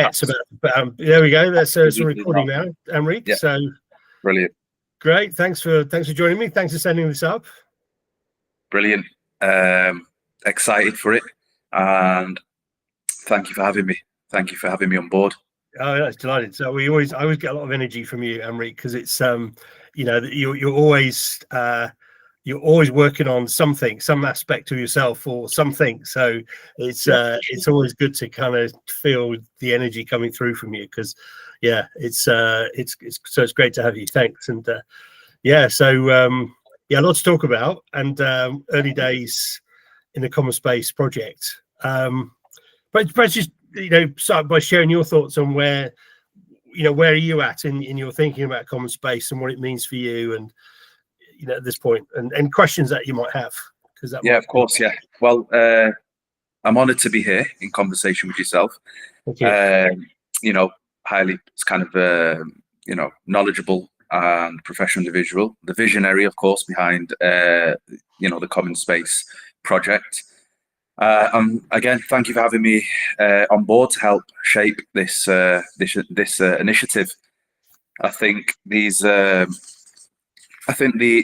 pets about. There we go. That's it's recording now, Mareek. Yeah. So brilliant. Great. Thanks for joining me. Thanks for sending this up. Brilliant. Excited for it, and thank you for having me. Thank you for having me on board. Oh, yeah, it's delighted. So I always get a lot of energy from you, Mareek, because it's you know, you're always working on something, some aspect of yourself or something. So it's always good to kind of feel the energy coming through from you, because it's great to have you. Thanks. And a lot to talk about, and early days in the Common Space project. But just start by sharing your thoughts on where are you at in your thinking about Common Space and what it means for you, and at this point, and questions that you might have, because of course. Well, I'm honoured to be here in conversation with yourself. Thank you. Highly kind of knowledgeable and professional individual, the visionary, of course, behind the Common Space project. Again, thank you for having me on board to help shape this initiative. I think the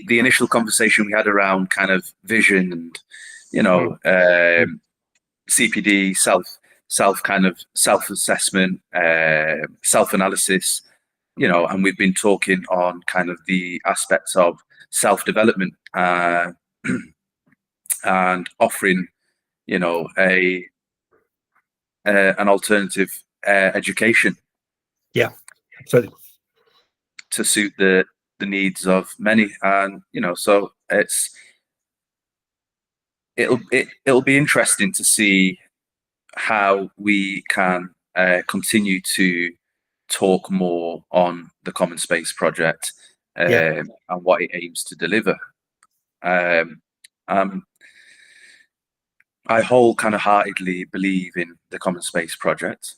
initial conversation we had around kind of vision and CPD, self-assessment, self-analysis, and we've been talking on kind of the aspects of self-development and offering an alternative education, absolutely, to suit the needs of many. And so it'll be interesting to see how we can continue to talk more on the Common Space project and what it aims to deliver. I wholeheartedly believe in the Common Space project.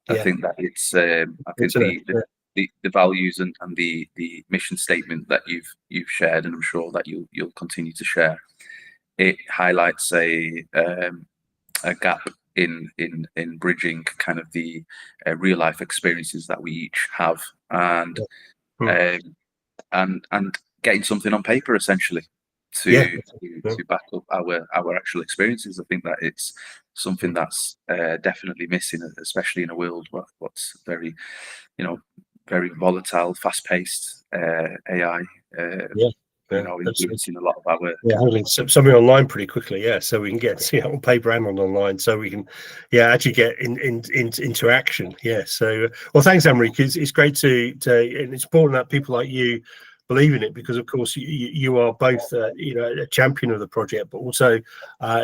I think that it's the values and the mission statement that you've shared, and I'm sure that you'll continue to share. It highlights a gap in bridging kind of the real life experiences that we each have, and getting something on paper, essentially, to back up our actual experiences. I think that it's something that's definitely missing, especially in a world what's very very volatile, fast-paced, AI influencing a lot of our holding something online pretty quickly, so we can get on paper and online, so we can actually get into action. So well, thanks, Mareek. It's great to and it's important that people like you believe in it, because of course you are both a champion of the project, but also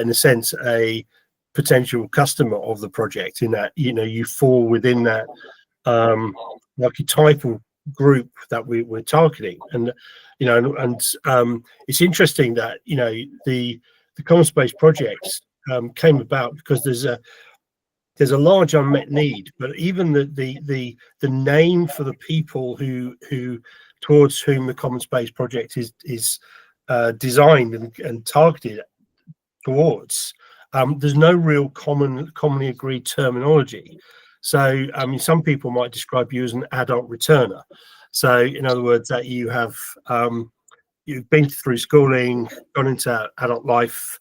in a sense a potential customer of the project, in that you fall within that archetypal group that we're targeting. And it's interesting that the Common Space projects came about because there's a large unmet need, but even the name for the people who towards whom the Common Space project is designed and targeted towards, there's no real commonly agreed terminology. So some people might describe you as an adult returner. So in other words, that you have you've been through schooling, gone into adult life,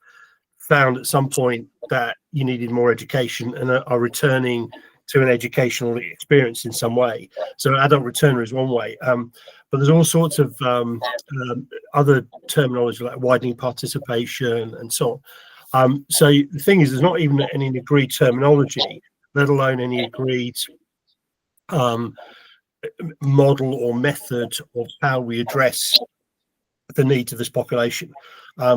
found at some point that you needed more education, and are returning to an educational experience in some way. So adult returner is one way, but there's all sorts of other terminology like widening participation and so on. So the thing is, there's not even any agreed terminology, let alone any agreed model or method of how we address the needs of this population,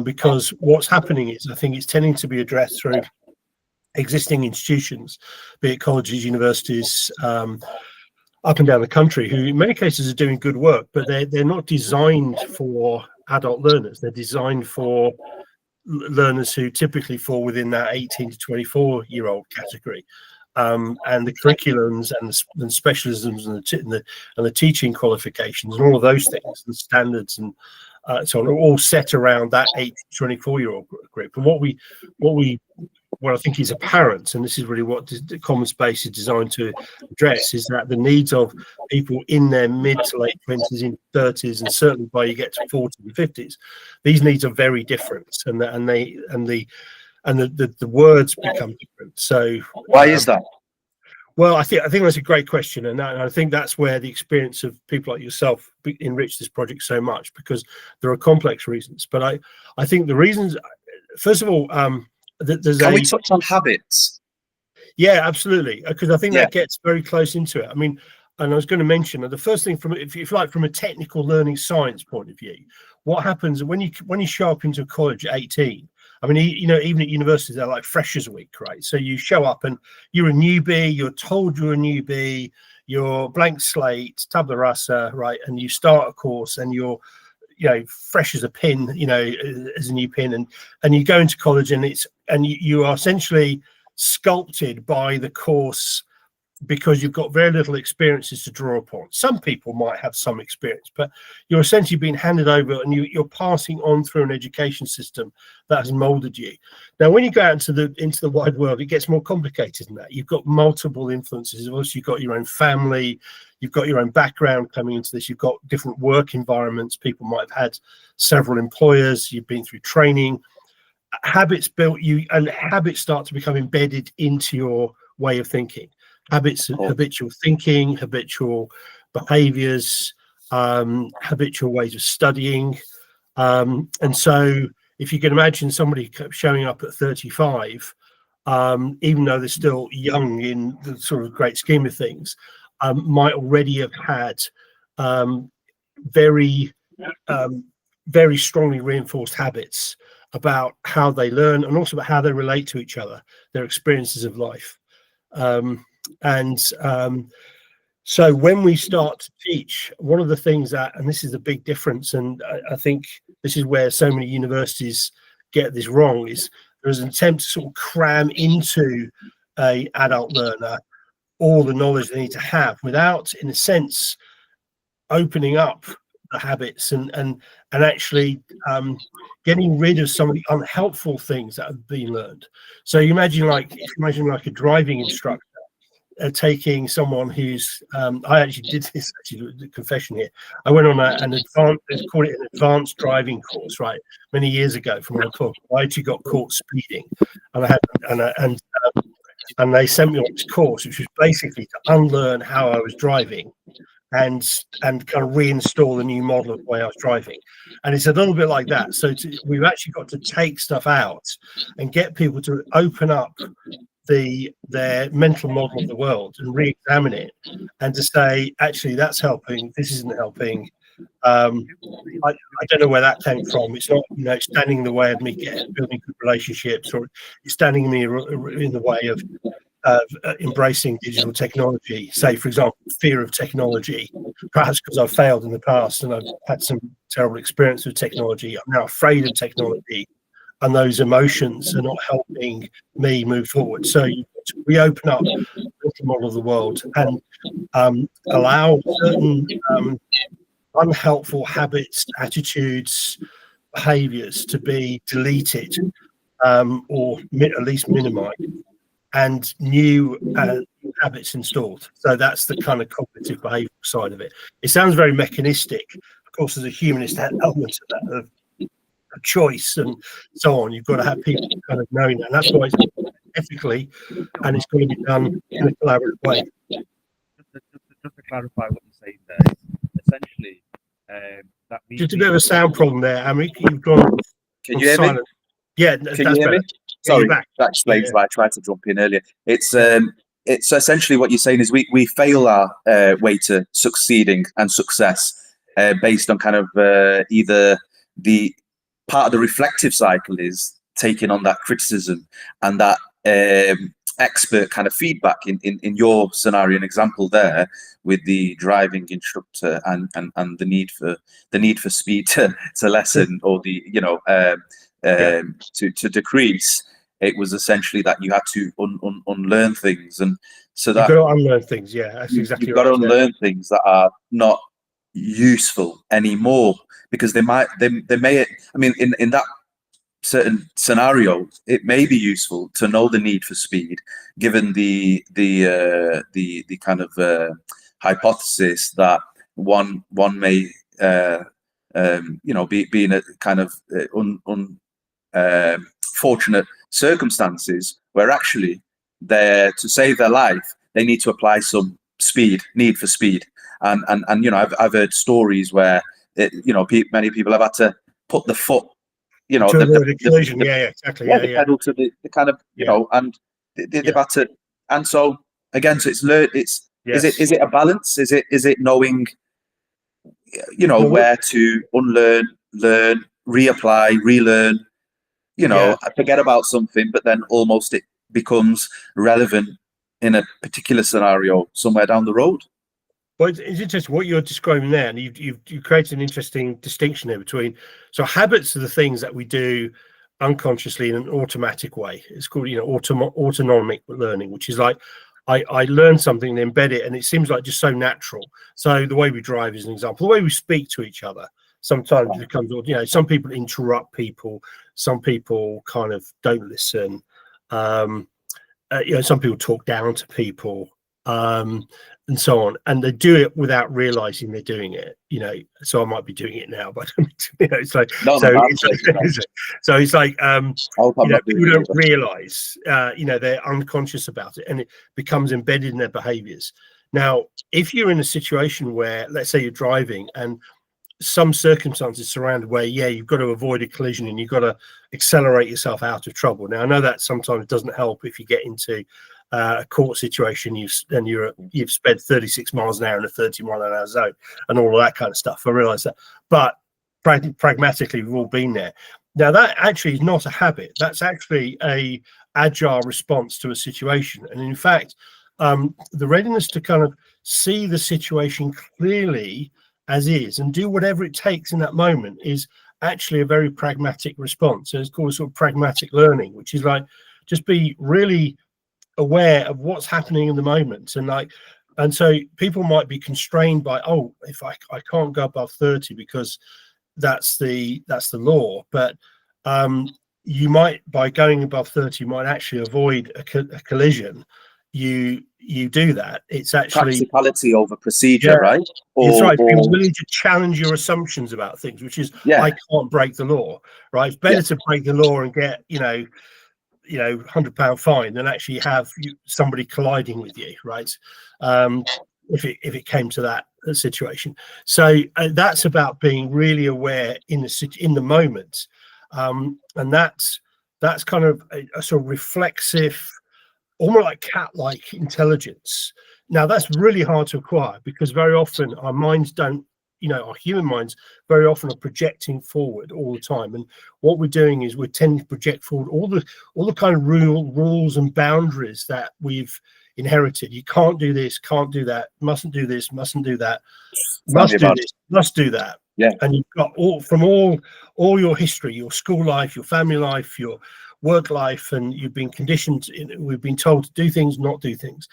because what's happening is, I think it's tending to be addressed through existing institutions, be it colleges, universities, up and down the country, who in many cases are doing good work, but they're not designed for adult learners. They're designed for learners who typically fall within that 18 to 24-year-old category. And the curriculums and the specialisms and the teaching qualifications and all of those things, the standards and so on, are all set around that 8 to 24-year-old group. And what we what I think is apparent, and this is really what the common space is designed to address, is that the needs of people in their mid to late 20s, in 30s, and certainly by you get to 40s and 50s, these needs are very different, and the words become different. So why is that? Well, I think that's a great question, and I think that's where the experience of people like yourself enrich this project so much, because there are complex reasons. But I think the reasons, first of all, Can we touch on habits? Yeah, absolutely, because I think that gets very close into it. I mean, and I was going to mention that the first thing, if you like, from a technical learning science point of view, what happens when you show up into college at 18? I mean, even at universities, they're like freshers week, right? So you show up and you're a newbie, you're told you're a newbie, you're blank slate, tabula rasa, right? And you start a course and you're, fresh as a pin, as a new pin, and you go into college and you are essentially sculpted by the course, because you've got very little experiences to draw upon. Some people might have some experience, but you're essentially being handed over, and you're passing on through an education system that has molded you. Now, when you go out into the wide world, it gets more complicated than that. You've got multiple influences. Also, you've got your own family, you've got your own background coming into this, you've got different work environments. People might have had several employers, you've been through training. Habits built you, and habits start to become embedded into your way of thinking. Habits, habitual thinking, habitual behaviors, habitual ways of studying. And so if you can imagine somebody showing up at 35, even though they're still young in the sort of great scheme of things, might already have had very strongly reinforced habits about how they learn, and also about how they relate to each other, their experiences of life. So when we start to teach, one of the things that, and this is a big difference, and I think this is where so many universities get this wrong, is there's an attempt to sort of cram into a adult learner all the knowledge they need to have, without, in a sense, opening up the habits and actually getting rid of some of the unhelpful things that have been learned. So you imagine like a driving instructor taking someone who's I actually did this, the confession here. I went on an advanced, let's call it an advanced driving course, right, many years ago from my book. I actually got caught speeding, and I had and they sent me on this course, which was basically to unlearn how I was driving and kind of reinstall a new model of the way I was driving. And it's a little bit like that. So we've actually got to take stuff out and get people to open up their mental model of the world and re-examine it, and to say, actually, that's helping, this isn't helping. I don't know where that came from. It's not standing in the way of me building good relationships, or it's standing in the way of embracing digital technology. Say, for example, fear of technology, perhaps because I've failed in the past and I've had some terrible experience with technology. I'm now afraid of technology, and those emotions are not helping me move forward. So we open up the model of the world and allow certain unhelpful habits, attitudes, behaviors to be deleted, or at least minimized, and new habits installed. So that's the kind of cognitive behavioral side of it. It sounds very mechanistic. Of course, there's a humanist element to that, of choice and so on. You've got to have people kind of knowing that, and that's why it's ethically, and it's going to be done in a collaborative way. Just to clarify what you're saying there, essentially, that means just a bit of a sound problem there, Mareek. You've gone. Can you hear me? Yeah, can you hear me? Sorry, that explains why I tried to jump in earlier. It's essentially what you're saying is we fail our way to succeeding and success based on kind of either the part of the reflective cycle is taking on that criticism and that expert kind of feedback in your scenario and example there with the driving instructor and the need for speed to lessen, or the to decrease. It was essentially that you had to unlearn things, and so that you've got to unlearn things. Yeah, that's exactly you've right. got to unlearn things that are not useful anymore, because they may. I mean, in that certain scenario, it may be useful to know the need for speed, given the kind of hypothesis that one may be in a kind of fortunate circumstances where actually they're, to save their life, they need to apply some need for speed. And I've heard stories where many people have had to put the foot, to avoid a collision. Exactly. The pedal to the kind of, and they've had to, and so again, so is it a balance? Is it knowing, where to unlearn, learn, reapply, relearn, forget about something, but then almost it becomes relevant in a particular scenario somewhere down the road. Well, it's interesting what you're describing there, and you've created an interesting distinction there between. So habits are the things that we do unconsciously in an automatic way. It's called autonomic learning, which is like I learn something and embed it, and it seems like just so natural. So the way we drive is an example. The way we speak to each other sometimes becomes, some people interrupt people, some people kind of don't listen. Some people talk down to people. And so on, and they do it without realizing they're doing it. So I might be doing it now, but it's like people don't realize, they're unconscious about it, and it becomes embedded in their behaviors. Now, if you're in a situation where, let's say, you're driving and some circumstances surrounded where you've got to avoid a collision and you've got to accelerate yourself out of trouble. Now, I know that sometimes doesn't help if you get into a court situation, you've sped 36 miles an hour in a 30-mile-an-hour zone and all of that kind of stuff. I realize that, but pragmatically, we've all been there. Now, that actually is not a habit. That's actually a agile response to a situation. And in fact, the readiness to kind of see the situation clearly as is and do whatever it takes in that moment is actually a very pragmatic response. So it's called sort of pragmatic learning, which is like just be really aware of what's happening in the moment. And so people might be constrained by, if I can't go above 30 because that's the law, but you might, by going above 30, you might actually avoid a collision. You do that. It's actually practicality over procedure, right? It's right. Being willing to challenge your assumptions about things, which is I can't break the law, right? It's better to break the law and get £100 fine than actually have somebody colliding with you, right? If it came to that situation. So that's about being really aware in the moment, and that's kind of a sort of reflexive, almost like cat-like intelligence. Now, that's really hard to acquire because very often our minds don't, our human minds very often are projecting forward all the time. And what we're doing is we're tending to project forward all the kind of rules and boundaries that we've inherited. You can't do this, can't do that, mustn't do this, mustn't do that, must do this, must do that. Yeah. And you've got all your history, your school life, your family life, your work life, and you've been conditioned, we've been told to do things, not do things.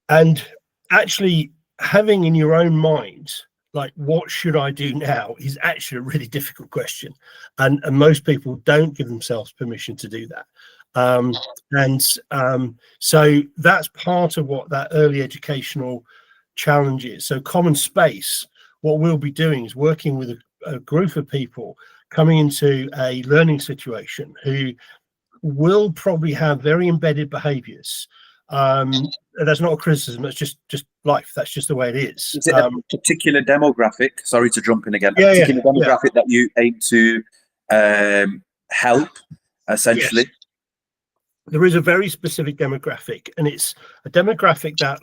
And actually having in your own mind, like, what should I do now, is actually a really difficult question. And most people don't give themselves permission to do that. So that's part of what that early educational challenge is. So common space, what we'll be doing is working with a group of people coming into a learning situation who will probably have very embedded behaviors. That's not a criticism, that's just life. That's just the way it is. Is it a particular demographic, sorry to jump in again, particular demographic that you aim to help, essentially? Yes. There is a very specific demographic, and it's a demographic that,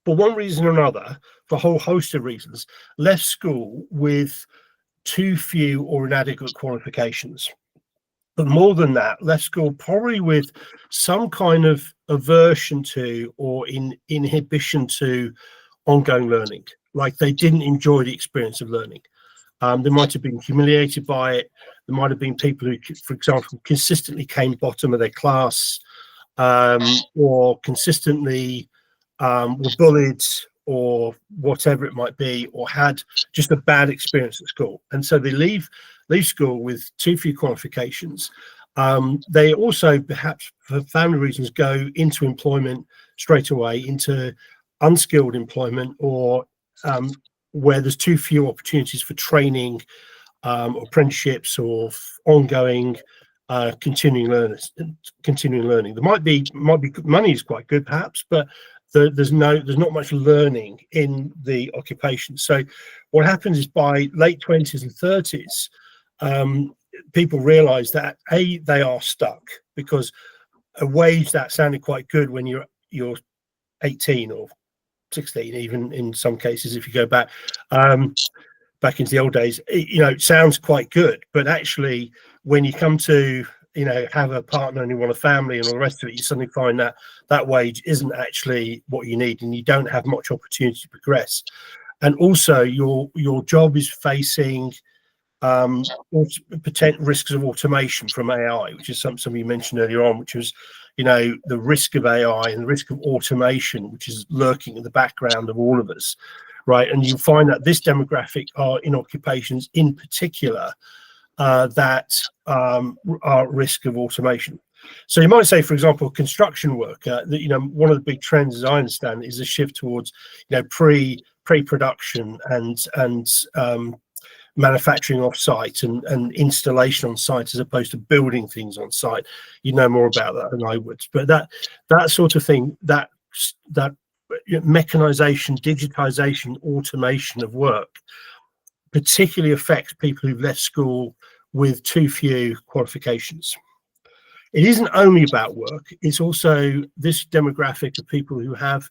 for one reason or another, for a whole host of reasons, left school with too few or inadequate qualifications. But more than that, left school probably with some kind of aversion to or inhibition to ongoing learning. Like, they didn't enjoy the experience of learning. They might have been humiliated by it. There might have been people who, for example, consistently came bottom of their class, or consistently were bullied, or whatever it might be, or had just a bad experience at school. And so they leave leave school with too few qualifications. They also, perhaps for family reasons, go into employment straight away, into unskilled employment, or where there's too few opportunities for training, apprenticeships, or ongoing continuing learning. There might be money is quite good, perhaps, but there's not much learning in the occupation. So what happens is, by late 20s and 30s, people realize that they are stuck, because a wage that sounded quite good when you're 18 or 16, even in some cases, if you go back into the old days, it sounds quite good, but actually when you come to have a partner and you want a family and all the rest of it, you suddenly find that that wage isn't actually what you need, and you don't have much opportunity to progress. And also your job is facing potential risks of automation from AI, which is something you mentioned earlier on, which was the risk of AI and the risk of automation, which is lurking in the background of all of us, right? And you find that this demographic are in occupations in particular that are at risk of automation. So you might say, for example, construction worker, that one of the big trends, as I understand, is a shift towards pre-production and manufacturing off site and installation on site, as opposed to building things on site. You know more about that than I would, but that sort of thing, that mechanization, digitization, automation of work particularly affects people who've left school with too few qualifications. It isn't only about work, it's also this demographic of people who have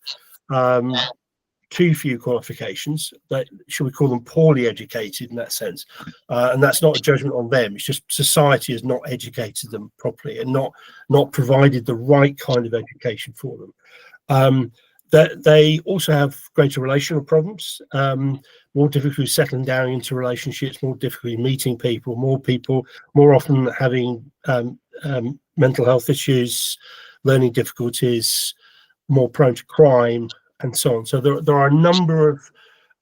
too few qualifications, that, should we call them, poorly educated in that sense, and that's not a judgment on them, it's just society has not educated them properly and not provided the right kind of education for them. That they also have greater relational problems, more difficulty settling down into relationships, more difficulty meeting people more often having mental health issues, learning difficulties, more prone to crime, and so on. So there are a number of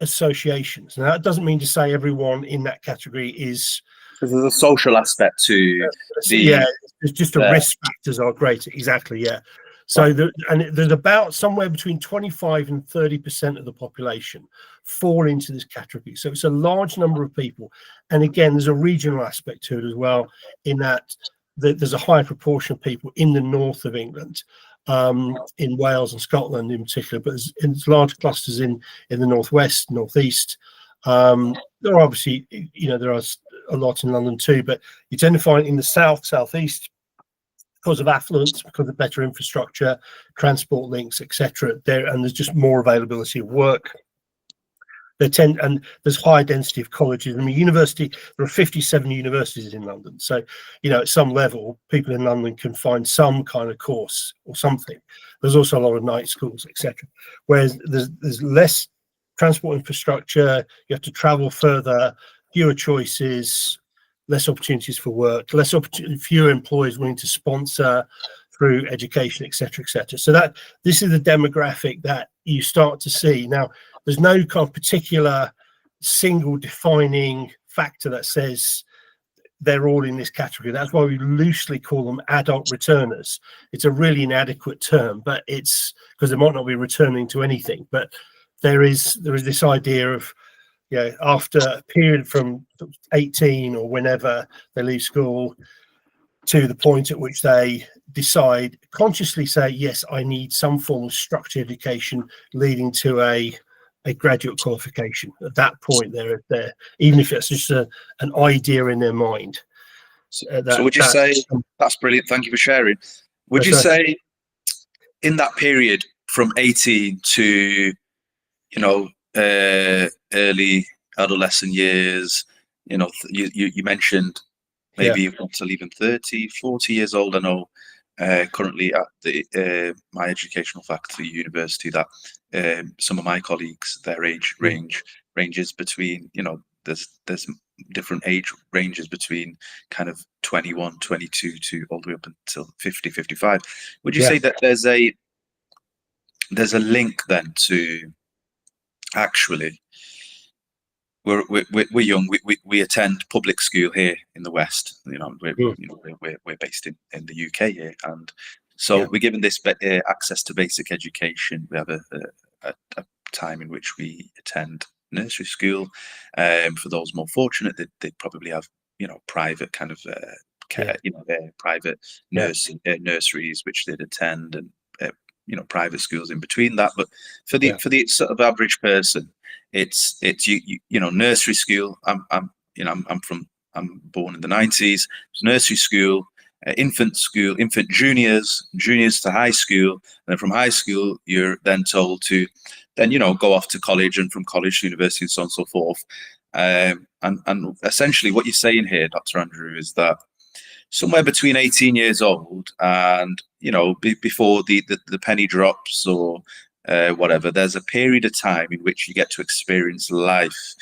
associations. Now, that doesn't mean to say everyone in that category is. There's a social aspect to it's just the risk factors are greater. Exactly, yeah. So there's about somewhere between 25 and 30% of the population fall into this category. So it's a large number of people. And again, there's a regional aspect to it as well, in that there's a high proportion of people in the north of England, in Wales and Scotland in particular, but there's large clusters in the northwest, northeast. There are obviously, there are a lot in London too, but you tend to find in the south, southeast, because of affluence, because of better infrastructure, transport links, etc. And there's just more availability of work. And there's high density of colleges. I mean, there are 57 universities in London. So, at some level, people in London can find some kind of course or something. There's also a lot of night schools, etc. Whereas there's less transport infrastructure, you have to travel further, fewer choices, less opportunities for work, fewer employers willing to sponsor through education, etc., etc. So this is the demographic that you start to see. Now, there's no kind of particular single defining factor that says they're all in this category. That's why we loosely call them adult returners. It's a really inadequate term, but it's because they might not be returning to anything. But there is this idea of, after a period from 18 or whenever they leave school to the point at which they consciously say, yes, I need some form of structured education leading to a graduate qualification. At that point, they're even if it's just an idea in their mind. So would you say, that's brilliant, thank you for sharing. Would you say in that period from 18 to, early adolescent years, you mentioned maybe until even 30, 40 years old. I know currently at my educational faculty university that some of my colleagues, their age ranges between, there's different age ranges between kind of 21, 22 to all the way up until 50, 55. Would you say that there's a link then to actually we're young. We attend public school here in the West. We're based in the UK here, and so we're given this access to basic education. We have a time in which we attend nursery school. For those more fortunate, they probably have private kind of care, private nurseries which they'd attend, and private schools in between that. But for the sort of average person, it's nursery school. I'm born in the 90s. It's nursery school, infant school, infant juniors to high school, and then from high school you're then told to then go off to college, and from college to university, and so on and so forth. And essentially what you're saying here, Dr. Andrew, is that somewhere between 18 years old and before the penny drops or whatever, there's a period of time in which you get to experience life,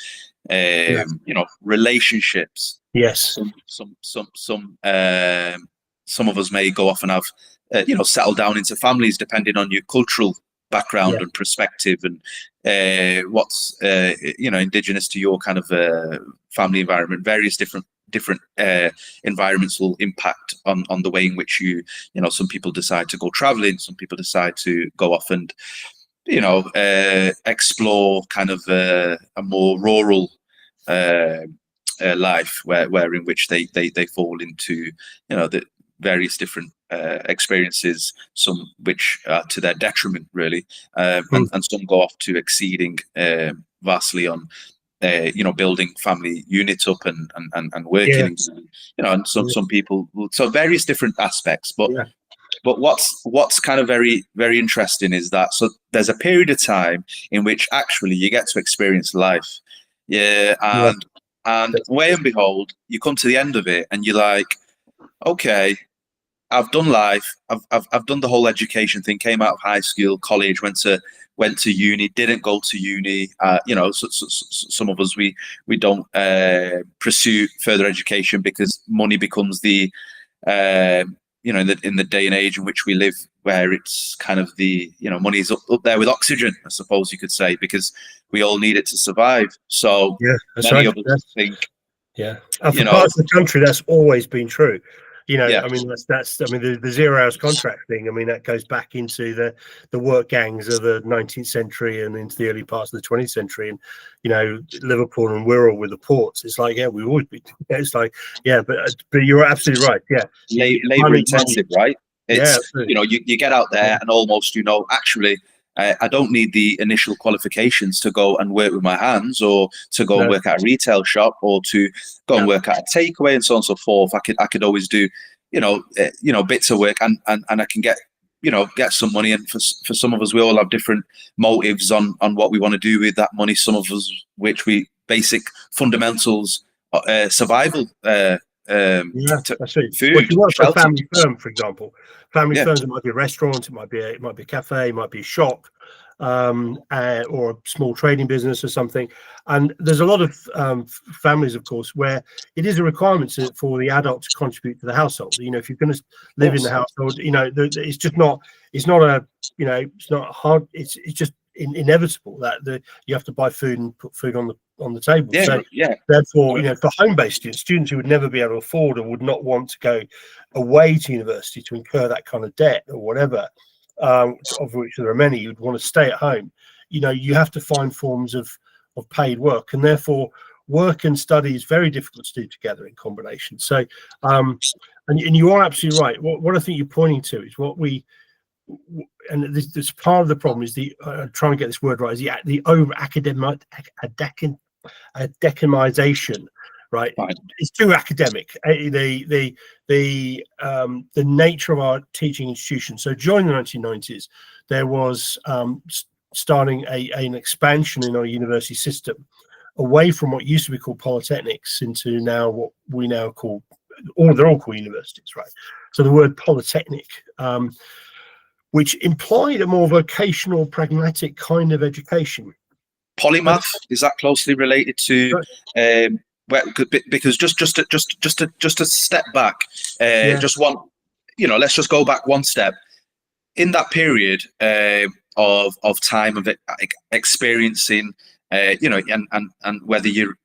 relationships. Yes. Some of us may go off and have settle down into families depending on your cultural background and perspective, and what's indigenous to your kind of family environment. Various different environments will impact on the way in which some people decide to go traveling, some people decide to go off and explore kind of a more rural life, where in which they fall into the various different experiences, some which are to their detriment really, and some go off to exceeding vastly on building family units up and working, and some people will, so various different aspects. But what's kind of very, very interesting is that there's a period of time in which actually you get to experience life, and way and behold, you come to the end of it and you're like, okay, I've done life. I've done the whole education thing. Came out of high school, college, went to uni. Didn't go to uni. Some of us we don't pursue further education because money becomes the in the day and age in which we live, where it's kind of the money's up there with oxygen, I suppose you could say, because we all need it to survive. So many of us think. And for parts of the country, that's always been true. I mean, that's I mean, the 0 hours contract thing. I mean, that goes back into the work gangs of the 19th century and into the early parts of the 20th century. And Liverpool and Wirral with the ports. It's like, we've always been. It's like, but you're absolutely right. Labor intensive, right? It's you get out there and almost actually. I don't need the initial qualifications to go and work with my hands, or to go and work at a retail shop, or to go and work at a takeaway, and so on and so forth. I could always do, bits of work, and I can get some money. And for some of us, we all have different motives on what we want to do with that money. Some of us, which we basic fundamentals, survival. That's it. Food, well, if you work for a shelter. family firm, for example, firms, it might be a restaurant, it might be a cafe, it might be a shop, or a small trading business or something. And there's a lot of families, of course, where it is a requirement for the adult to contribute to the household. If you're going to live in the household, it's just not. It's not a. It's not hard. It's just inevitable that you have to buy food and put food on the table. Therefore, for home-based students who would never be able to afford or would not want to go away to university to incur that kind of debt or whatever, of which there are many, you'd want to stay at home. You have to find forms of paid work, and therefore work and study is very difficult to do together in combination. So, and you are absolutely right. What I think you're pointing to is and this part of the problem is trying to get this word right, is the over-academization, right? It's too academic. The nature of our teaching institution. So during the 1990s, there was starting an expansion in our university system away from what used to be called polytechnics into now what we now call, they're all called universities, right? So the word polytechnic, which implied a more vocational, pragmatic kind of education. Polymath, is that closely related to? Because just to step back, just one, let's just go back one step. In that period of time of experiencing you know, and whether you're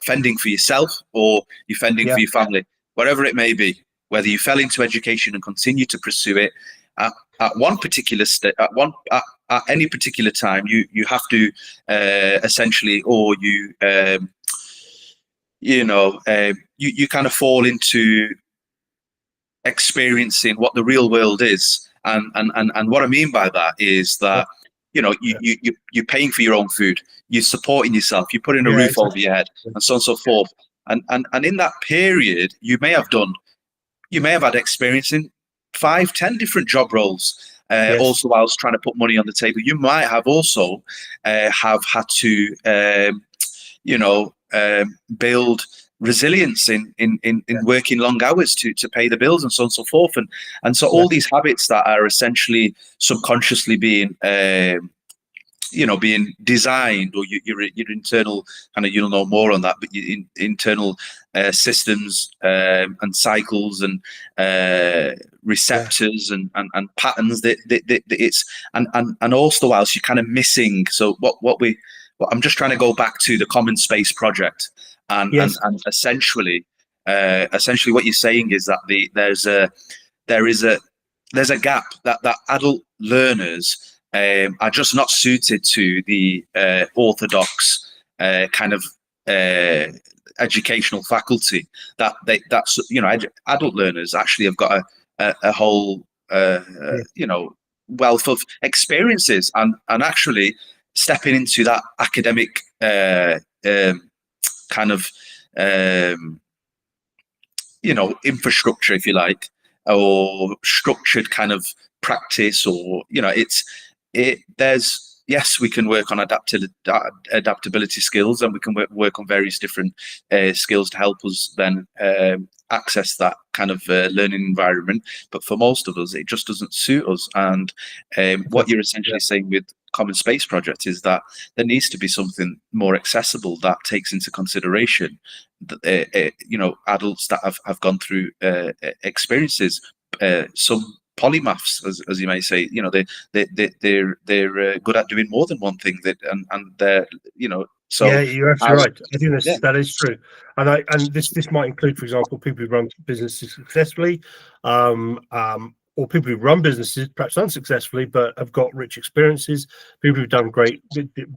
fending for yourself or you're fending for your family, whatever it may be, whether you fell into education and continue to pursue it at one particular at any particular time, you have to essentially, or you you kind of fall into experiencing what the real world is, and what I mean by that is that you know you're paying for your own food, you're supporting yourself, you're putting a roof over your head, and so on and so forth. And in that period, you may have had experience in 5-10 different job roles, also whilst trying to put money on the table. You might have also have had to build resilience in working long hours to pay the bills, and so on and so forth. And so all these habits that are essentially subconsciously being being designed, or your internal kind of, you'll know more on that, but your internal systems and cycles and receptors and patterns that it's and also whilst you're kind of missing. So what I'm just trying to go back to the Common Space project, and essentially what you're saying is that there's a gap that adult learners are just not suited to the orthodox kind of educational faculty. That's adult learners actually have got a whole wealth of experiences, and actually stepping into that academic kind of infrastructure, if you like, or structured kind of practice, or yes, we can work on adaptability skills, and we can work on various different skills to help us then access that kind of learning environment. But for most of us, it just doesn't suit us. And what you're essentially saying with Common Space project is that there needs to be something more accessible that takes into consideration adults that have gone through experiences, some polymaths, as you may say. They're good at doing more than one thing, and they're so yeah, you're absolutely right. I think that is true, and this might include, for example, people who run businesses successfully, or people who run businesses perhaps unsuccessfully but have got rich experiences, people who've done great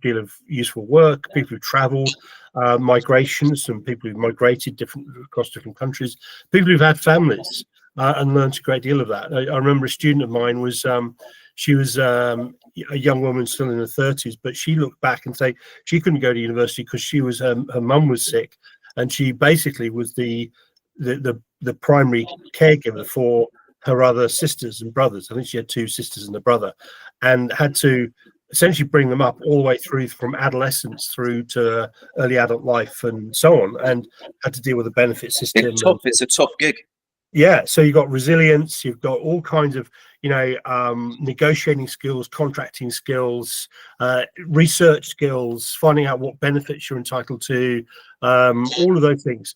deal of useful work, people who've traveled, migrations, and people who've migrated across different countries, people who've had families and learned a great deal of that. I remember a student of mine was she was a young woman still in her 30s, but she looked back and say she couldn't go to university because her mum was sick, and she basically was the primary caregiver for her other sisters and brothers. I think she had 2 sisters and a brother, and had to essentially bring them up all the way through from adolescence through to early adult life and so on, and had to deal with the benefit system. It's a tough gig. Yeah, so you've got resilience, you've got all kinds of negotiating skills, contracting skills, research skills, finding out what benefits you're entitled to, all of those things.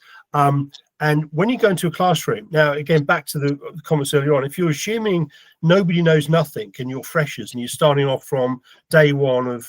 And when you go into a classroom, now again, back to the comments earlier on, if you're assuming nobody knows nothing and you're freshers and you're starting off from day one of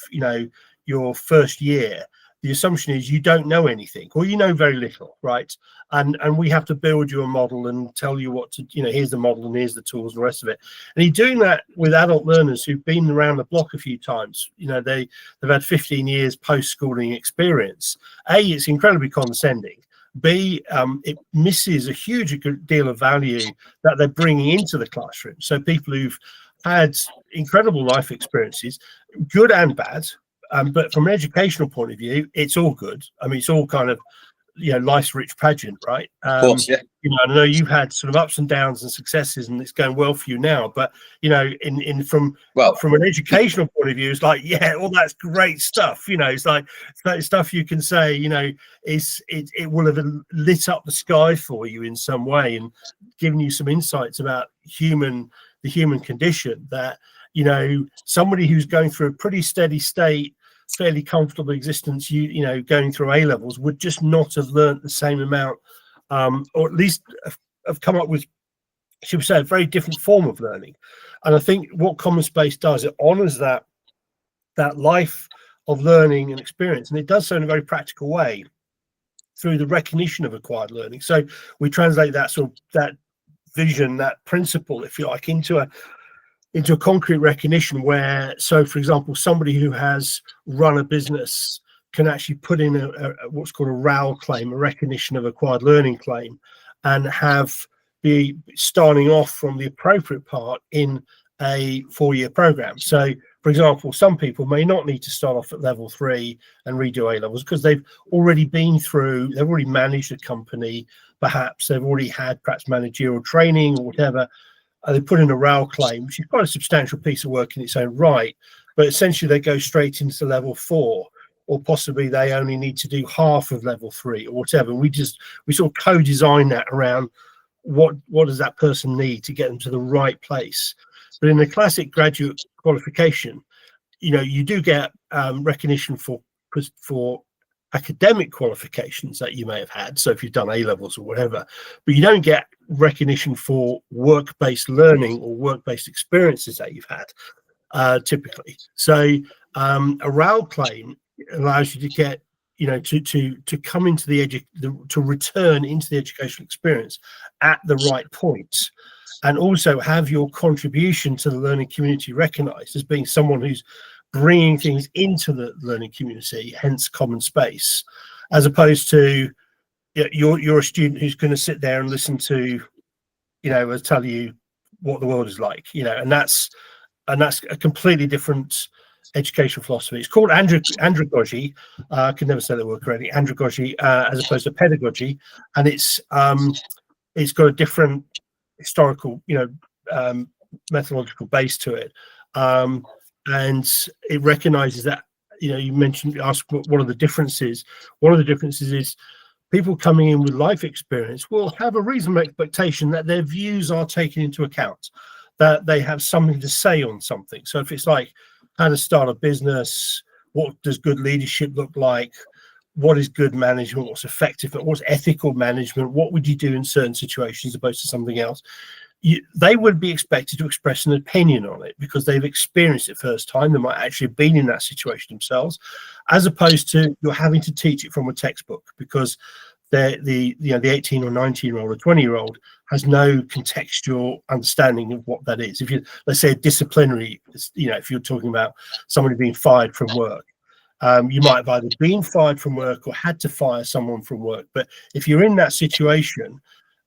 your first year, the assumption is you don't know anything, or you know very little, right? And we have to build you a model and tell you what to, here's the model and here's the tools and the rest of it. And you're doing that with adult learners who've been around the block a few times. They've had 15 years post-schooling experience. A, it's incredibly condescending. B, it misses a huge deal of value that they're bringing into the classroom. So people who've had incredible life experiences, good and bad, but from an educational point of view, it's all good. I mean, it's all kind of, life's rich pageant, right? Of course, yeah. I know you've had sort of ups and downs and successes, and it's going well for you now. But from an educational point of view, it's like, yeah, all that's great stuff. It's like stuff you can say, it will have lit up the sky for you in some way and given you some insights about the human condition. That somebody who's going through a pretty steady state, fairly comfortable existence, going through A levels, would just not have learnt the same amount, or at least have come up with, should we say, a very different form of learning. And I think what Common Space does, it honors that that life of learning and experience, and it does so in a very practical way through the recognition of acquired learning. So we translate that sort of that vision, that principle, if you like, into a concrete recognition where, so for example, somebody who has run a business can actually put in a what's called a RAL claim, a recognition of acquired learning claim, and be starting off from the appropriate part in a 4-year program. So for example, some people may not need to start off at level 3 and redo A levels because they've already managed a company, perhaps they've already had perhaps managerial training or whatever. They put in a RAL claim, which is quite a substantial piece of work in its own right, but essentially they go straight into level 4, or possibly they only need to do half of level 3 or whatever. And we sort of co-design that around what does that person need to get them to the right place. But in the classic graduate qualification, you do get recognition for academic qualifications that you may have had. So if you've done A levels or whatever, but you don't get recognition for work-based learning or work-based experiences that you've had typically. So a RAL claim allows you to get, to come into to return into the educational experience at the right point, and also have your contribution to the learning community recognized as being someone who's bringing things into the learning community, hence common space, as opposed to you're a student who's going to sit there and listen to, tell you what the world is like, and that's a completely different educational philosophy. It's called andragogy. I can never say the word correctly. Andragogy, as opposed to pedagogy, and it's got a different historical, methodological base to it, and it recognizes that, you asked what are the differences. One of the differences is people coming in with life experience will have a reasonable expectation that their views are taken into account, that they have something to say on something. So if it's like how to start a business, what does good leadership look like, what is good management, what's effective, what's ethical management, what would you do in certain situations opposed to something else, they would be expected to express an opinion on it because they've experienced it first time. They might actually have been in that situation themselves, as opposed to you're having to teach it from a textbook because the 18 or 19-year-old or 20-year-old has no contextual understanding of what that is. If you, let's say, disciplinary, if you're talking about somebody being fired from work, you might have either been fired from work or had to fire someone from work. But if you're in that situation,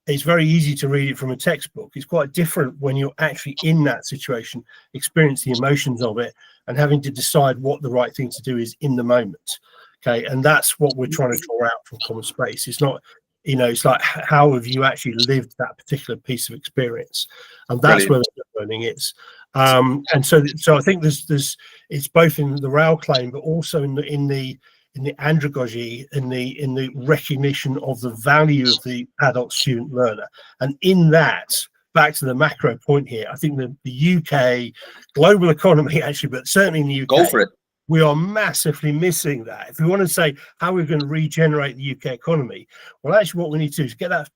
it's very easy to read it from a textbook. It's quite different when you're actually in that situation, experience the emotions of it, and having to decide what the right thing to do is in the moment. Okay, and that's what we're trying to draw out from Common Space. It's not, it's like, how have you actually lived that particular piece of experience, and that's where the learning is. And so I think there's it's both in the RAL claim, but also in the andragogy, in the recognition of the value of the adult student learner. And in that, back to the macro point here, I think the UK global economy, actually, but certainly in the UK, go for it. We are massively missing that. If we want to say how we're going to regenerate the UK economy, well, actually, what we need to do is get that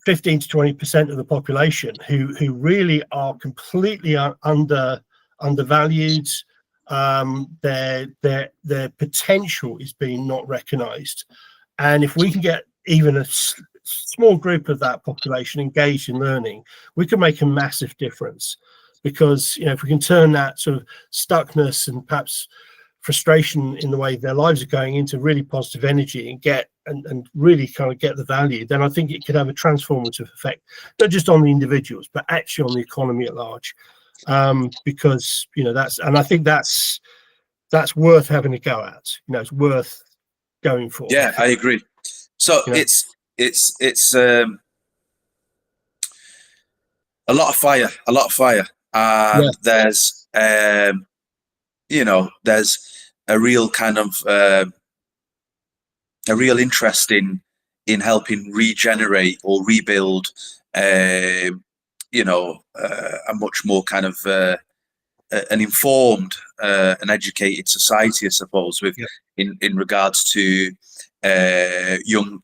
15 to 20% of the population who really are completely undervalued. Their potential is being not recognised, and if we can get even a small group of that population engaged in learning, we can make a massive difference. Because if we can turn that sort of stuckness and perhaps frustration in the way their lives are going into really positive energy and really kind of get the value, then I think it could have a transformative effect, not just on the individuals, but actually on the economy at large. Because I think that's worth having a go at. It's worth going for. Yeah, I agree. So it's a lot of fire. And there's there's a real kind of a real interest in helping regenerate or rebuild a much more kind of an informed and educated society, I suppose, with in regards to young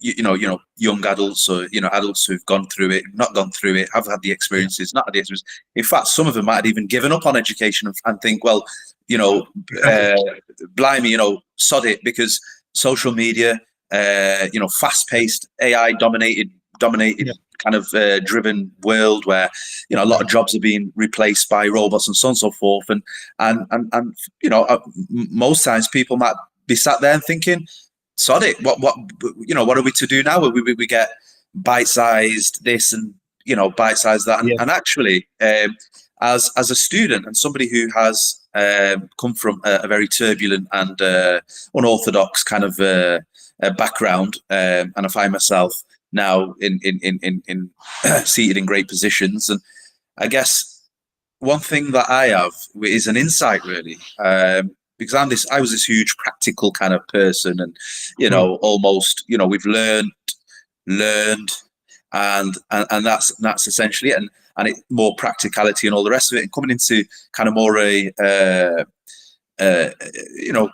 adults, or adults who've gone through it, not gone through it, have had the experiences, not had the experience. In fact, some of them might have even given up on education and think, well, blimey, sod it, because social media, fast-paced, AI dominated kind of driven world where a lot of jobs are being replaced by robots and so on and so forth, and most times people might be sat there and thinking, sod it, what are we to do now? We get bite-sized this and bite-sized that, and actually as a student and somebody who has come from a very turbulent and unorthodox kind of background, and I find myself now in seated in great positions. And I guess one thing that I have is an insight, really, because I was this huge practical kind of person, and almost we've learned, and that's essentially it, and it more practicality and all the rest of it, and coming into kind of more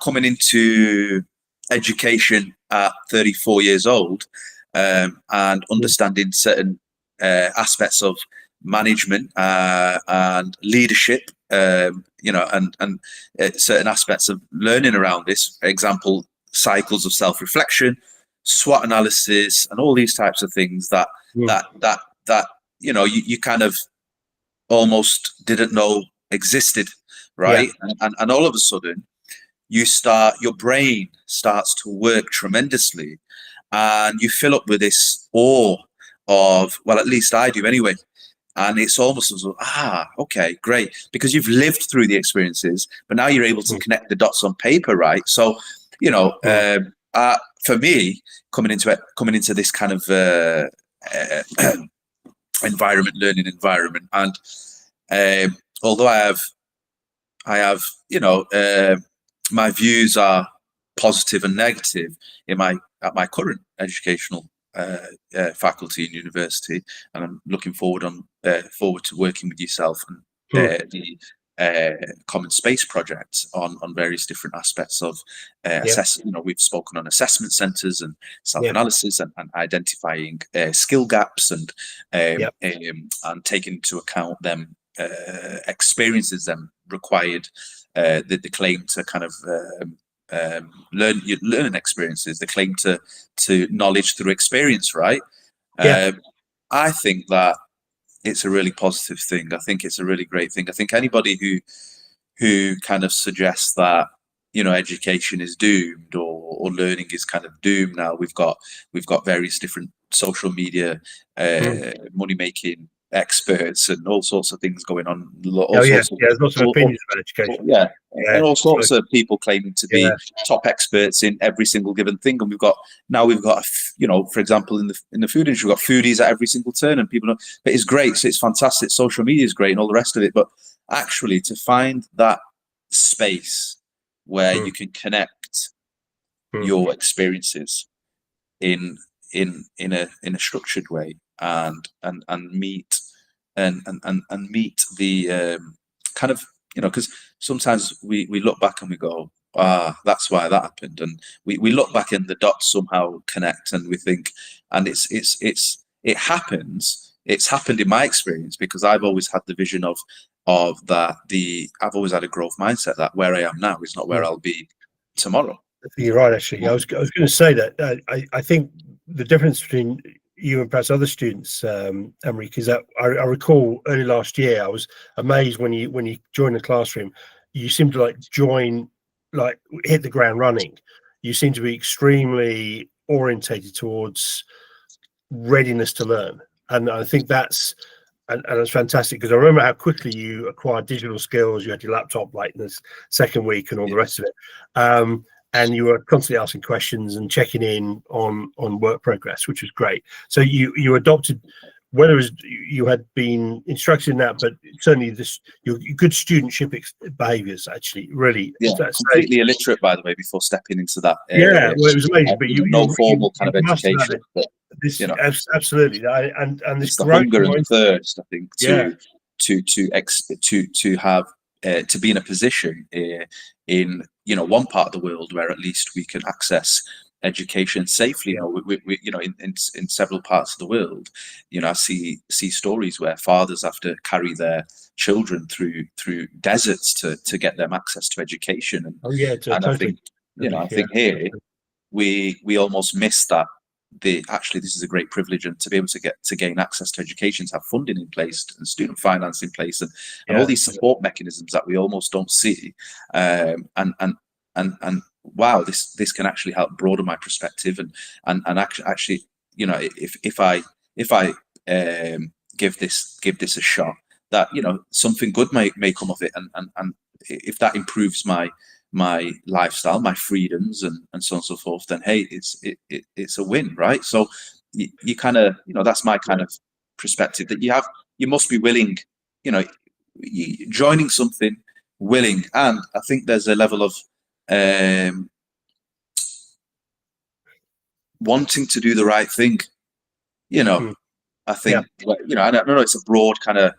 coming into education at 34 years old, and understanding certain aspects of management and leadership, and certain aspects of learning around this. For example, cycles of self-reflection, SWOT analysis, and all these types of things that you kind of almost didn't know existed, right? And all of a sudden, your brain starts to work tremendously, and you fill up with this awe of, well, at least I do anyway. And it's almost as though, okay, great, because you've lived through the experiences, but now you're able to connect the dots on paper, right? So, for me, coming into this kind of learning environment, and although I have, my views are positive and negative at my current educational faculty and university, and I'm looking forward to working with yourself and the Common Space project on various different aspects of assessment. We've spoken on assessment centres and self-analysis, and identifying skill gaps, and taking into account them experiences, them required, the claim to kind of learning experiences, the claim to knowledge through experience, right? I think that it's a really positive thing. I think it's a really great thing. I think anybody who kind of suggests that education is doomed, or learning is kind of doomed now, we've got various different social media money making experts and all sorts of things going on. There's lots of opinions about education. And all sorts of people claiming to be top experts in every single given thing. And we've got for example, in the food industry, we've got foodies at every single turn, and people know, but it's great. So it's fantastic. Social media is great and all the rest of it. But actually, to find that space where you can connect your experiences in a structured way, and meet the kind of, because sometimes we look back and we go, that's why that happened, and we look back and the dots somehow connect, and we think, and it happens. It's happened in my experience, because I've always had the vision of that. I've always had a growth mindset that where I am now is not where I'll be tomorrow. You're right, actually. I was going to say that I think the difference between you and perhaps other students, Mareek, is that I recall early last year, I was amazed when you joined the classroom. You seem to hit the ground running. You seem to be extremely orientated towards readiness to learn, and I think that's fantastic, because I remember how quickly you acquired digital skills. You had your laptop like in the second week and all the rest of it. And you were constantly asking questions and checking in on work progress, which was great. So you adopted, whether it was you had been instructed in that, but certainly your good studentship behaviours, actually, really. Completely illiterate, by the way, before stepping into that. Well, it was amazing. But no formal kind of education. But, absolutely, and this the hunger and thirst, I think, to have to be in a position in one part of the world where at least we can access education safely. You know, we you know, in several parts of the world, you know, I see stories where fathers have to carry their children through deserts to get them access to education. And, and I think, you know, I think here we almost miss that. Actually, this is a great privilege, and to be able to gain access to education, to have funding in place and student finance in place, and all these support mechanisms that we almost don't see. And wow, this can actually help broaden my perspective, and actually, you know, if I give this a shot, that, you know, something good may come of it, and if that improves my lifestyle, my freedoms, and so on and so forth, then hey, it's a win, right? So you kind of, you know, that's my kind of perspective, that you must be willing, you know, joining something, willing, and I think there's a level of wanting to do the right thing, you know. I think, you know, I don't know, it's a broad kind of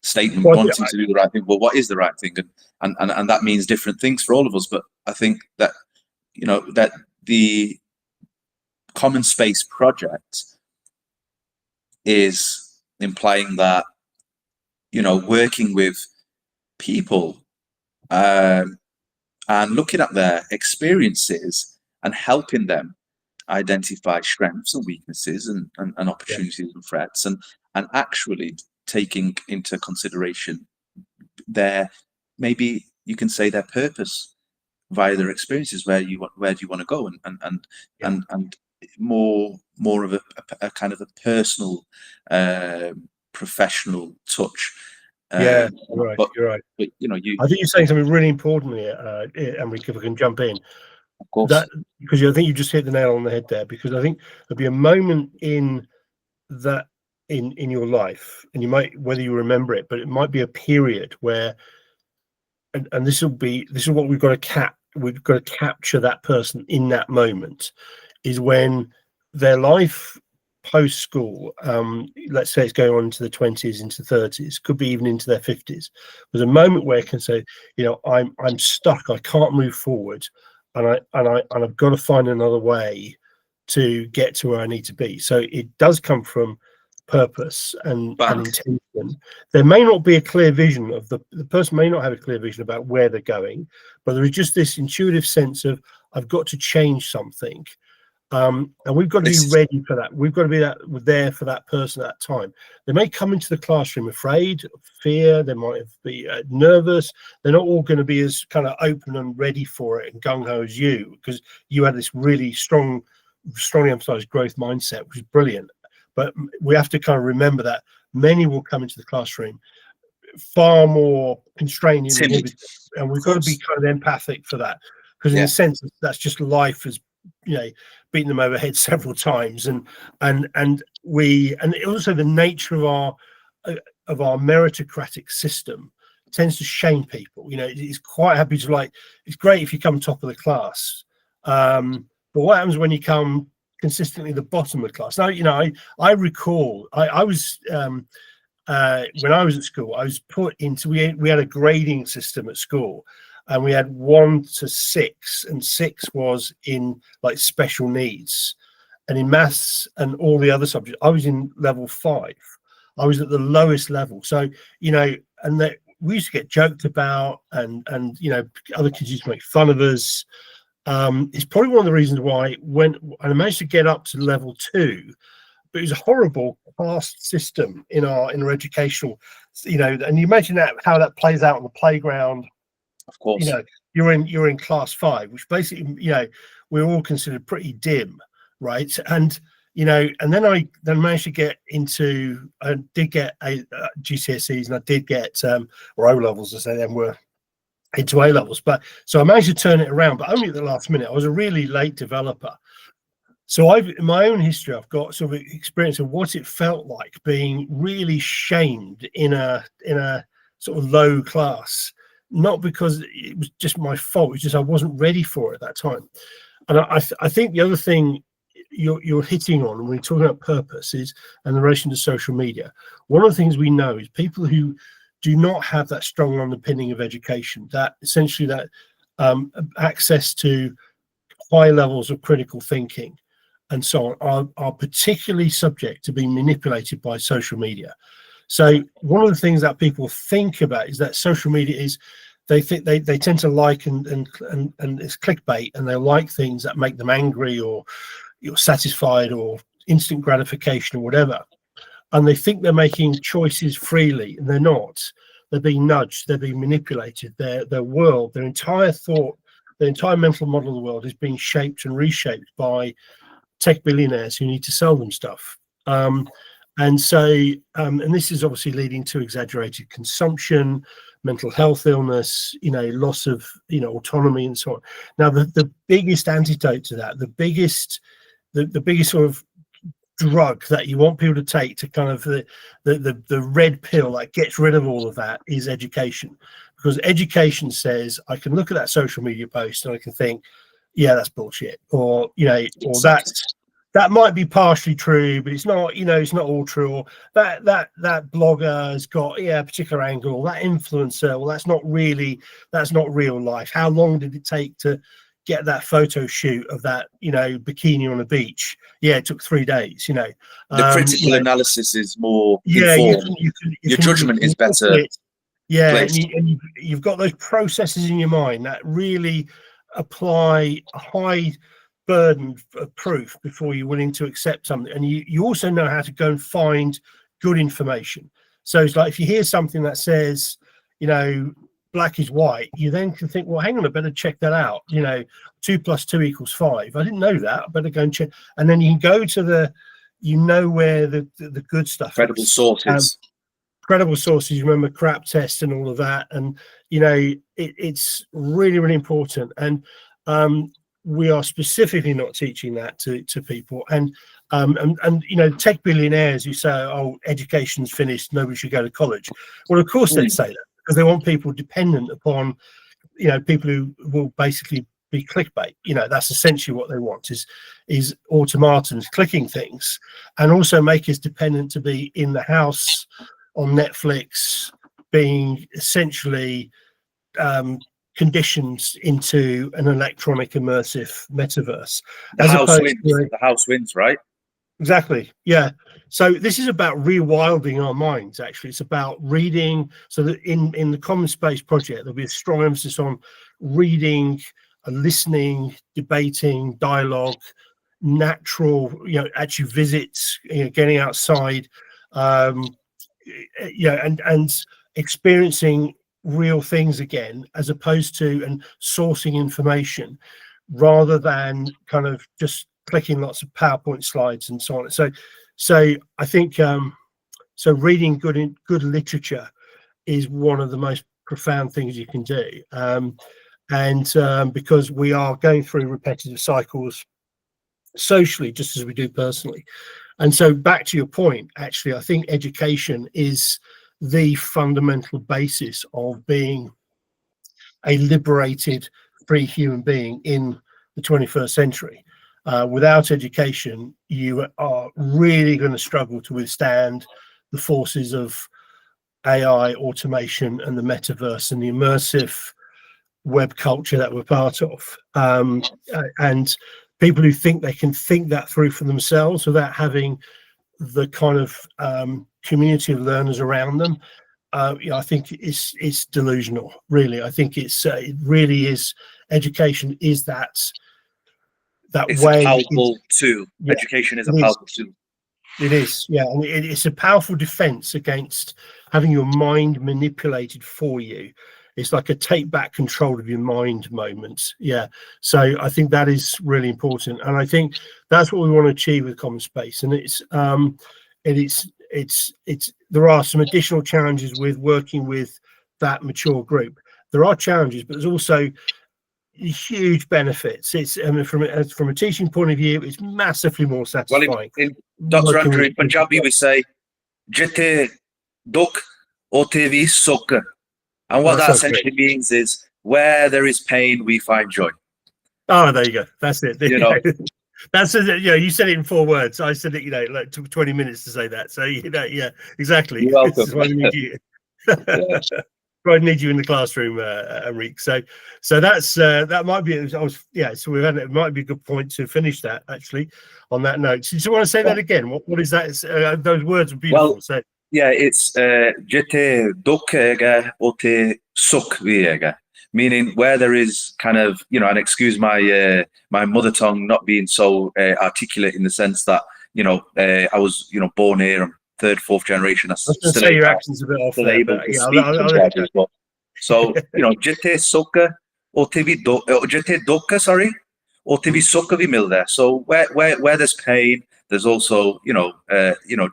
statement, wanting to do the right thing. Well, what is the right thing? And that means different things for all of us. But I think that, you know, that the Common Space project is implying that, you know, working with people and looking at their experiences and helping them identify strengths and weaknesses and opportunities and threats, and actually taking into consideration their, maybe you can say, their purpose via their experiences. Where do you want to go, and more of a kind of a personal, professional touch. You're right. But you know, I think you're saying something really important here, and if I can jump in. Of course. That, because I think you just hit the nail on the head there, because I think there'll be a moment in that in your life, and you might, whether you remember it, but it might be a period where, and this is what we've got to capture that person in that moment, is when their life post school, let's say it's going on into the 20s, into 30s, could be even into their 50s, was a moment where it can say, you know, I'm stuck, I can't move forward, and I've got to find another way to get to where I need to be. So it does come from purpose and intention. There may not be a clear vision of the person may not have a clear vision about where they're going, but there is just this intuitive sense of, I've got to change something. And we've got to be ready for that. We've got to be there for that person at that time. They may come into the classroom afraid, fear, they might be nervous. They're not all going to be as kind of open and ready for it and gung-ho as you, because you had this really strongly emphasized growth mindset, which is brilliant. But we have to kind of remember that many will come into the classroom far more constrained and inhibited, and we've got to be kind of empathic for that, because in a sense, that's just life has, you know, beaten them over the head several times, and also the nature of our meritocratic system tends to shame people. You know, it's quite happy to, like, it's great if you come top of the class, but what happens when you come consistently the bottom of the class? Now, you know, I recall I was when I was at school, I was put into, we had a grading system at school, and we had 1 to 6, and 6 was in like special needs, and in maths and all the other subjects, I was in level 5. I was at the lowest level. So, you know, and that we used to get joked about, and you know, other kids used to make fun of us. It's probably one of the reasons why when I managed to get up to level 2, but it was a horrible caste system in our educational, you know, and you imagine that, how that plays out on the playground. Of course, you know, you're in class 5, which basically, you know, we're all considered pretty dim, right? And you know, and then I managed to get into, I did get a GCSEs, and I did get or O levels, as they then were, into A levels. But so I managed to turn it around, but only at the last minute. I was a really late developer. So in my own history, I've got sort of experience of what it felt like being really shamed in a sort of low class. Not because it was just my fault, it's just I wasn't ready for it at that time. And I think the other thing you're hitting on when we're talking about purpose is, in relation to social media, one of the things we know is people who do not have that strong underpinning of education, that essentially that access to high levels of critical thinking and so on are particularly subject to being manipulated by social media. So one of the things that people think about is that social media is, they think they tend to like and it's clickbait, and they like things that make them angry or you're satisfied or instant gratification or whatever. And they think they're making choices freely, and they're not. They're being nudged, they're being manipulated. Their world, their entire thought, their entire mental model of the world is being shaped and reshaped by tech billionaires who need to sell them stuff. And this is obviously leading to exaggerated consumption, mental health illness, loss of, autonomy and so on. Now, the biggest antidote to that, the biggest sort of drug that you want people to take to kind of the red pill that gets rid of all of that is education. Because education says, I can look at that social media post and I can think, yeah, that's bullshit, or or that might be partially true, but it's not, it's not all true. Or that blogger has got a particular angle. That influencer, well, that's not real life. How long did it take to get that photo shoot of that, bikini on a beach? Yeah, it took 3 days. The critical analysis is more informed. Your judgment is better. Yeah, and you've got those processes in your mind that really apply a high burden of proof before you're willing to accept something. And you also know how to go and find good information. So it's like, if you hear something that says, black is white, you then can think, well, hang on, I better check that out. 2 + 2 = 5. I didn't know that. I better go and check. And then you can go to where the good stuff credible is. sources. Credible sources, remember crap test and all of that. And, it's really, really important. And we are specifically not teaching that to people. And tech billionaires who say, oh, education's finished, nobody should go to college. Well, of course they'd say that, because they want people dependent upon, people who will basically be clickbait. That's essentially what they want, is automatons clicking things, and also make us dependent to be in the house on Netflix, being essentially conditioned into an electronic immersive metaverse. The house wins, right? Exactly. Yeah. So this is about rewilding our minds. Actually, it's about reading. So that in the Common Space project, there'll be a strong emphasis on reading, listening, debating, dialogue, natural, actually visits, getting outside, and experiencing real things again, as opposed to and sourcing information rather than kind of just clicking lots of PowerPoint slides and so on. So I think so reading good literature is one of the most profound things you can do, because we are going through repetitive cycles socially, just as we do personally. And so back to your point, actually, I think education is the fundamental basis of being a liberated, free human being in the 21st century. Without education, you are really going to struggle to withstand the forces of AI, automation, and the metaverse, and the immersive web culture that we're part of. And people who think they can think that through for themselves without having the kind of community of learners around them, I think it's delusional. Really, I think it really is. Education is that it's way. A powerful tool. Yeah, education is a powerful tool. It is, yeah, and it's a powerful defense against having your mind manipulated for you. It's like a take back control of your mind moment. Yeah, so I think that is really important, and I think that's what we want to achieve with Common Space. And it's there are some additional challenges with working with that mature group. There are challenges, but there's also huge benefits. It's from a teaching point of view, it's massively more satisfying. Well, in Dr. Andrew, in Punjabi we say "Jite duk otevi sukh," and what that essentially means is, where there is pain, we find joy. Oh, there you go. That's it. That's it. You said it in 4 words. I said it, like took 20 minutes to say that. So yeah, exactly. You're welcome. This is why we need you. Yeah. I need you in the classroom, Mareek. So that's that might be. So we've had it might be a good point to finish that actually on that note. So you want to say that again? What is that? Those words are beautiful. Well, so yeah, it's jete dokega ote sukviega, meaning where there is kind of, you know, and excuse my my mother tongue not being so articulate in the sense that, you know, I was, you know, born here, I'm third, fourth generation. I was going to say your accent's a bit off there, able to speak in but so, you know, jete soka otevi do jete doka, sorry, otevi soka vi milde. So where there's pain, there's also, you know,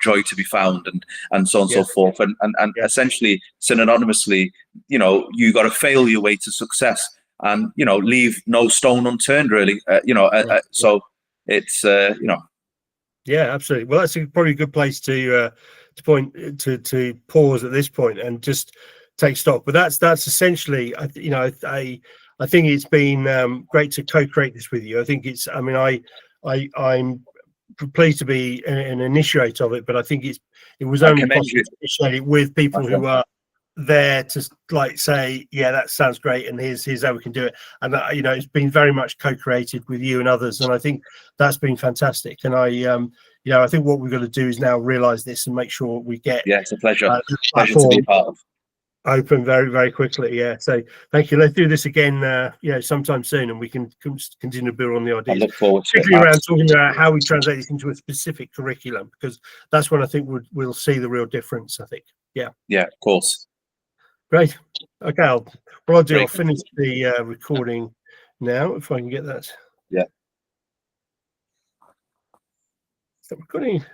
joy to be found, and so on and so forth, and essentially synonymously, you know, you got to fail your way to success, and, you know, leave no stone unturned, really, so it's you know. Yeah, absolutely. Well, that's probably a good place to pause at this point and just take stock. But that's essentially, you know, I think it's been great to co-create this with you. I think it's, I mean, I'm pleased to be an initiator of it, but I think it was only possible to initiate it with people who are there to like say, yeah, that sounds great, and here's how we can do it. And you know, it's been very much co-created with you and others, and I think that's been fantastic. And I you know, I think what we've got to do is now realize this and make sure we get it's a pleasure to be a part of. Open very, very quickly. Yeah, so thank you. Let's do this again you know, sometime soon, and we can continue to build on the ideas. I look forward to particularly around talking about how we translate this into a specific curriculum, because that's when I think we'll see the real difference, I think. Yeah, of course. Great. Okay, I'll finish the recording now, if I can get that. Yeah. Stop recording.